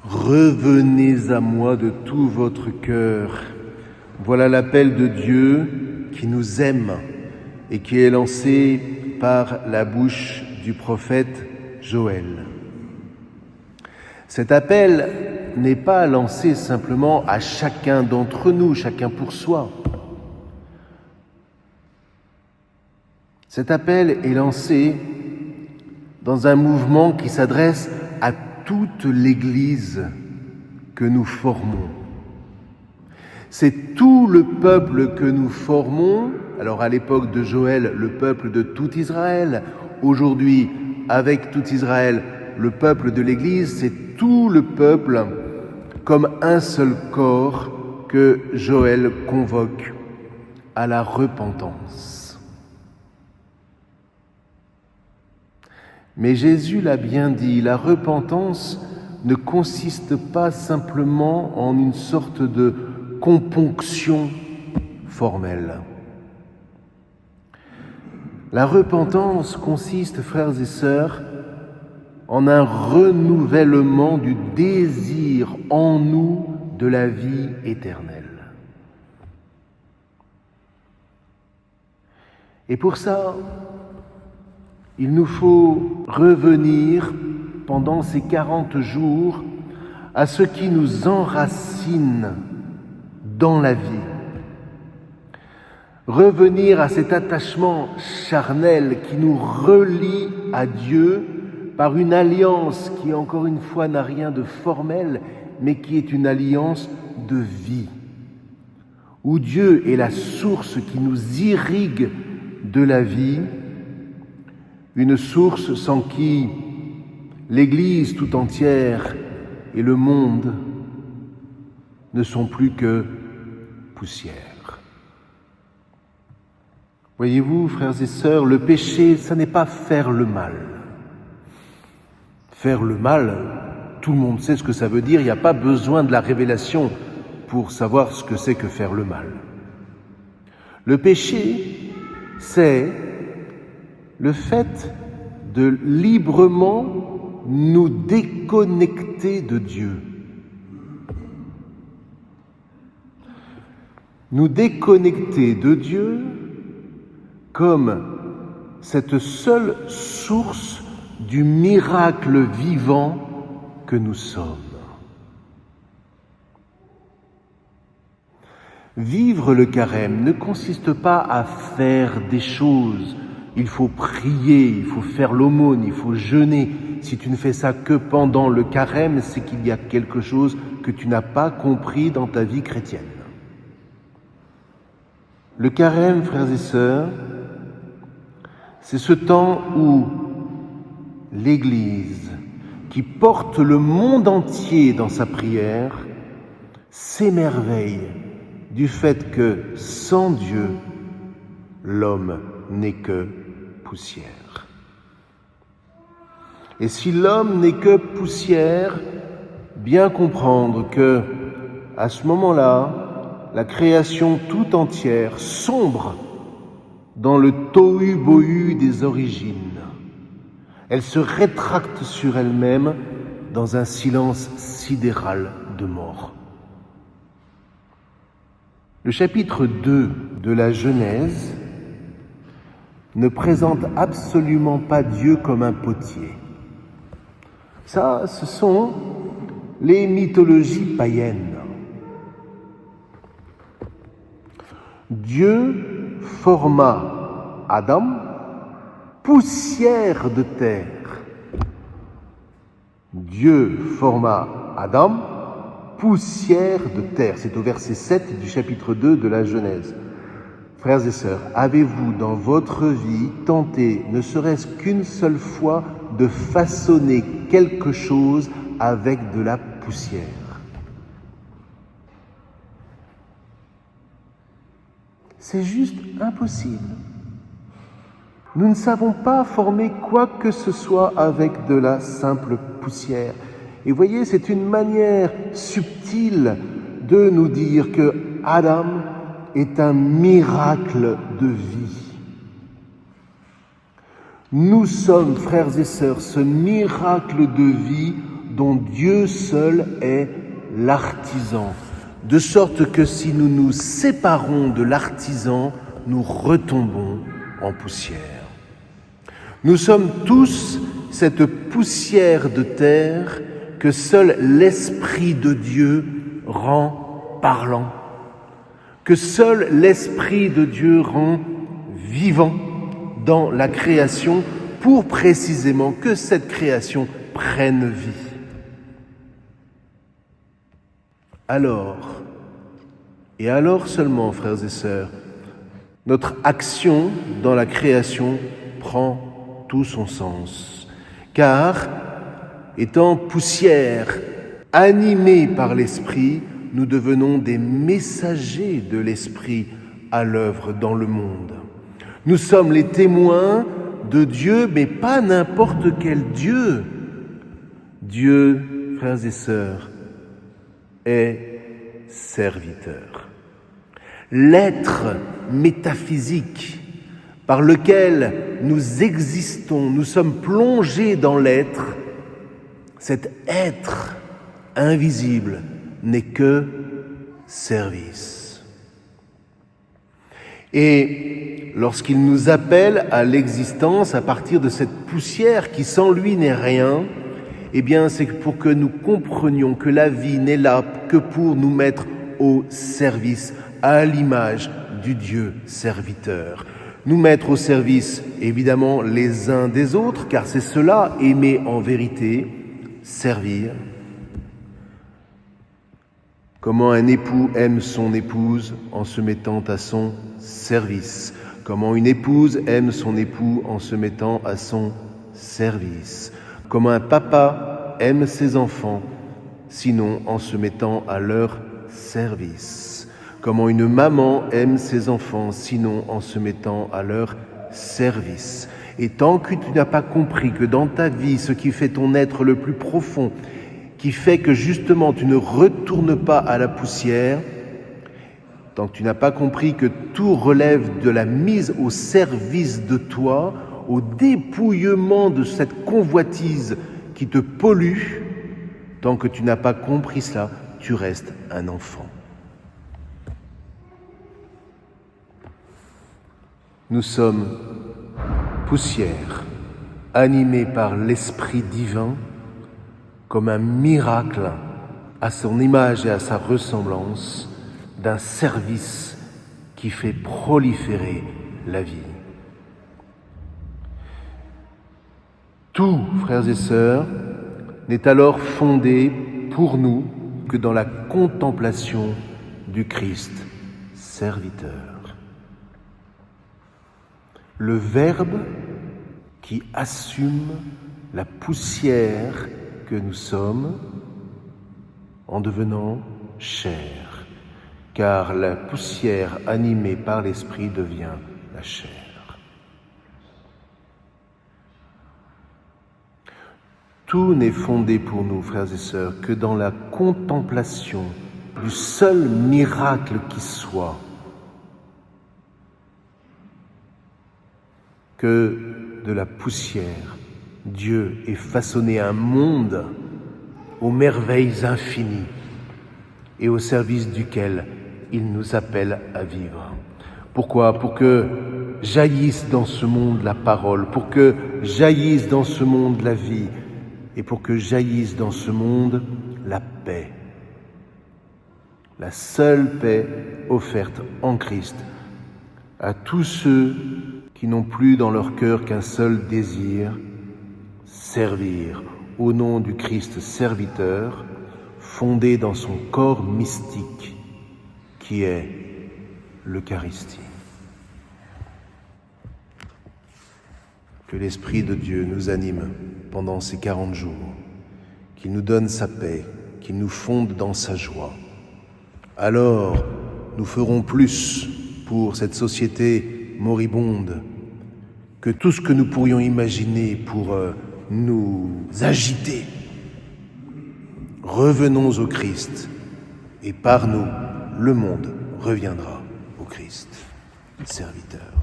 Revenez à moi de tout votre cœur. Voilà l'appel de Dieu qui nous aime et qui est lancé par la bouche du prophète Joël. Cet appel n'est pas lancé simplement à chacun d'entre nous, chacun pour soi. Cet appel est lancé dans un mouvement qui s'adresse à toute l'Église que nous formons. C'est tout le peuple que nous formons, alors à l'époque de Joël, le peuple de tout Israël, aujourd'hui, avec tout Israël, le peuple de l'Église, c'est tout le peuple comme un seul corps que Joël convoque à la repentance. Mais Jésus l'a bien dit, la repentance ne consiste pas simplement en une sorte de componction formelle. La repentance consiste, frères et sœurs, en un renouvellement du désir en nous de la vie éternelle. Et pour ça, il nous faut revenir pendant ces 40 jours à ce qui nous enracine dans la vie. Revenir à cet attachement charnel qui nous relie à Dieu par une alliance qui, encore une fois, n'a rien de formel, mais qui est une alliance de vie, où Dieu est la source qui nous irrigue de la vie, une source sans qui l'Église tout entière et le monde ne sont plus que poussière. Voyez-vous, frères et sœurs, le péché, ça n'est pas faire le mal. Faire le mal, tout le monde sait ce que ça veut dire, il n'y a pas besoin de la révélation pour savoir ce que c'est que faire le mal. Le péché, c'est le fait de librement nous déconnecter de Dieu. Nous déconnecter de Dieu comme cette seule source du miracle vivant que nous sommes. Vivre le carême ne consiste pas à faire des choses. Il faut prier, il faut faire l'aumône, il faut jeûner. Si tu ne fais ça que pendant le carême, c'est qu'il y a quelque chose que tu n'as pas compris dans ta vie chrétienne. Le carême, frères et sœurs, c'est ce temps où l'Église, qui porte le monde entier dans sa prière, s'émerveille du fait que sans Dieu, l'homme n'est que poussière. Et si l'homme n'est que poussière, bien comprendre que, à ce moment-là, la création tout entière sombre dans le tohu-bohu des origines. Elle se rétracte sur elle-même dans un silence sidéral de mort. Le chapitre 2 de la Genèse ne présente absolument pas Dieu comme un potier. Ça, ce sont les mythologies païennes. Dieu forma Adam, poussière de terre. Dieu forma Adam, poussière de terre. C'est au verset 7 du chapitre 2 de la Genèse. Frères et sœurs, avez-vous dans votre vie tenté, ne serait-ce qu'une seule fois, de façonner quelque chose avec de la poussière? C'est juste impossible. Nous ne savons pas former quoi que ce soit avec de la simple poussière. Et voyez, c'est une manière subtile de nous dire que Adam est un miracle de vie. Nous sommes, frères et sœurs, ce miracle de vie dont Dieu seul est l'artisan, de sorte que si nous nous séparons de l'artisan, nous retombons en poussière. Nous sommes tous cette poussière de terre que seul l'Esprit de Dieu rend parlant, que seul l'Esprit de Dieu rend vivant dans la création pour précisément que cette création prenne vie. Alors, et alors seulement, frères et sœurs, notre action dans la création prend tout son sens. Car, étant poussière, animée par l'Esprit, nous devenons des messagers de l'Esprit à l'œuvre dans le monde. Nous sommes les témoins de Dieu, mais pas n'importe quel Dieu. Dieu, frères et sœurs, est serviteur. L'être métaphysique par lequel nous existons, nous sommes plongés dans l'être, cet être invisible n'est que service. Et lorsqu'il nous appelle à l'existence à partir de cette poussière qui sans lui n'est rien, eh bien c'est pour que nous comprenions que la vie n'est là que pour nous mettre au service, à l'image du Dieu serviteur. Nous mettre au service, évidemment, les uns des autres, car c'est cela, aimer en vérité, servir. Comment un époux aime son épouse en se mettant à son service. Comment une épouse aime son époux en se mettant à son service. Comment un papa aime ses enfants, sinon en se mettant à leur service. Comment une maman aime ses enfants, sinon en se mettant à leur service. Et tant que tu n'as pas compris que dans ta vie, ce qui fait ton être le plus profond, qui fait que justement tu ne retournes pas à la poussière, tant que tu n'as pas compris que tout relève de la mise au service de toi, au dépouillement de cette convoitise qui te pollue, tant que tu n'as pas compris cela, tu restes un enfant. Nous sommes poussière, animés par l'Esprit divin, comme un miracle à son image et à sa ressemblance d'un service qui fait proliférer la vie. Tout, frères et sœurs, n'est alors fondé pour nous que dans la contemplation du Christ serviteur. Le Verbe qui assume la poussière que nous sommes en devenant chair, car la poussière animée par l'Esprit devient la chair. Tout n'est fondé pour nous, frères et sœurs, que dans la contemplation du seul miracle qui soit, que de la poussière, Dieu ait façonné un monde aux merveilles infinies et au service duquel il nous appelle à vivre. Pourquoi ? Pour que jaillisse dans ce monde la parole, pour que jaillisse dans ce monde la vie, et pour que jaillisse dans ce monde la paix. La seule paix offerte en Christ à tous ceux qui n'ont plus dans leur cœur qu'un seul désir, servir au nom du Christ serviteur, fondé dans son corps mystique, qui est l'Eucharistie. Que l'Esprit de Dieu nous anime pendant ces 40 jours, qu'il nous donne sa paix, qu'il nous fonde dans sa joie. Alors, nous ferons plus pour cette société moribonde que tout ce que nous pourrions imaginer pour nous agiter. Revenons au Christ, et par nous, le monde reviendra au Christ, serviteur.